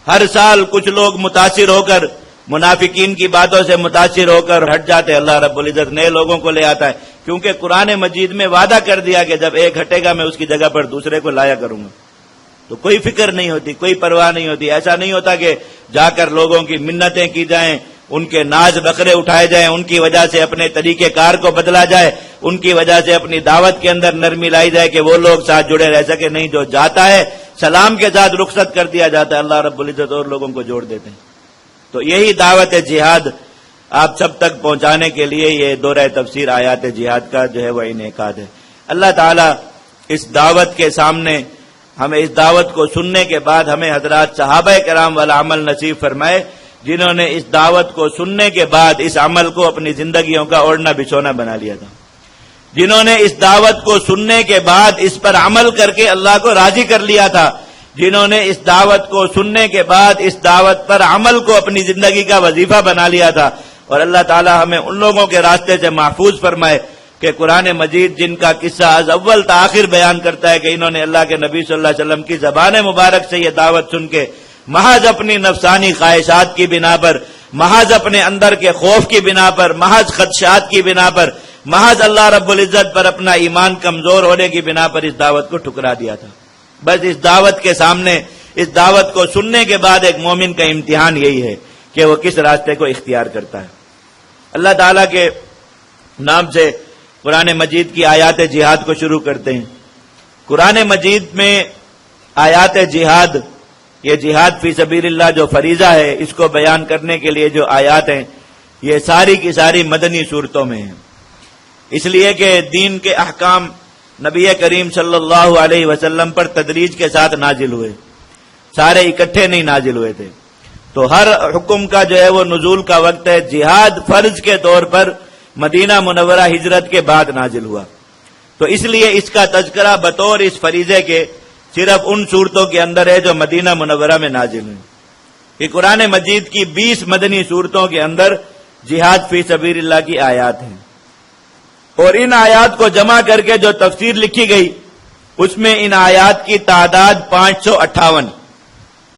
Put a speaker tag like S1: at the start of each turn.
S1: ہر سال کچھ لوگ متاثر ہو کر منافقین کی باتوں سے متاثر ہو کر ہٹ جاتے، اللہ رب العزت نئے لوگوں کو لے آتا ہے، کیونکہ قرآن مجید میں وعدہ کر دیا کہ جب ایک ہٹے گا میں اس کی جگہ پر دوسرے کو لایا کروں گا۔ تو کوئی فکر نہیں ہوتی، کوئی پرواہ نہیں ہوتی، ایسا نہیں ہوتا کہ جا کر لوگوں کی منتیں کی جائیں، ان کے ناز نخرے اٹھائے جائیں، ان کی وجہ سے اپنے طریقہ کار کو بدلا جائے، ان کی وجہ سے اپنی دعوت کے اندر نرمی لائی جائے کہ وہ لوگ ساتھ جڑے رہ سکے، نہیں، جو جاتا ہے سلام کے ساتھ رخصت کر دیا جاتا ہے، اللہ رب العزت اور لوگوں کو جوڑ دیتے ہیں۔ تو یہی دعوت جہاد آپ سب تک پہنچانے کے لیے یہ دورہ تفسیر آیات جہاد کا جو ہے وہ انعقاد ہے۔ اللہ تعالیٰ اس دعوت کے سامنے ہمیں، اس دعوت کو سننے کے بعد ہمیں حضرات صحابہ کرام والا عمل نصیب فرمائے، جنہوں نے اس دعوت کو سننے کے بعد اس عمل کو اپنی زندگیوں کا اوڑھنا بچھونا بنا لیا تھا، جنہوں نے اس دعوت کو سننے کے بعد اس پر عمل کر کے اللہ کو راضی کر لیا تھا، جنہوں نے اس دعوت کو سننے کے بعد اس دعوت پر عمل کو اپنی زندگی کا وظیفہ بنا لیا تھا۔ اور اللہ تعالی ہمیں ان لوگوں کے راستے سے محفوظ فرمائے کہ قرآن مجید جن کا قصہ از اول تا آخر بیان کرتا ہے کہ انہوں نے اللہ کے نبی صلی اللہ علیہ وسلم کی زبان مبارک سے یہ دعوت سن کے محض اپنی نفسانی خواہشات کی بنا پر، محض اپنے اندر کے خوف کی بنا پر، محض خدشات کی بنا پر، محض اللہ رب العزت پر اپنا ایمان کمزور ہونے کی بنا پر اس دعوت کو ٹھکرا دیا تھا۔ بس اس دعوت کے سامنے، اس دعوت کو سننے کے بعد ایک مومن کا امتحان یہی ہے کہ وہ کس راستے کو اختیار کرتا ہے۔ اللہ تعالیٰ کے نام سے قرآن مجید کی آیات جہاد کو شروع کرتے ہیں۔ قرآن مجید میں آیات جہاد، یہ جہاد فی سبیل اللہ جو فریضہ ہے، اس کو بیان کرنے کے لیے جو آیات ہیں، یہ ساری کی ساری مدنی صورتوں میں ہیں، اس لیے کہ دین کے احکام نبی کریم صلی اللہ علیہ وسلم پر تدریج کے ساتھ نازل ہوئے، سارے اکٹھے نہیں نازل ہوئے تھے۔ تو ہر حکم کا جو ہے وہ نزول کا وقت ہے، جہاد فرض کے طور پر مدینہ منورہ ہجرت کے بعد نازل ہوا، تو اس لیے اس کا تذکرہ بطور اس فریضے کے صرف ان صورتوں کے اندر ہے جو مدینہ منورہ میں نازل ہوئی۔ کہ قرآن مجید کی 20 مدنی صورتوں کے اندر جہاد فی سبیل اللہ کی آیات ہیں، اور ان آیات کو جمع کر کے جو تفسیر لکھی گئی اس میں ان آیات کی تعداد 558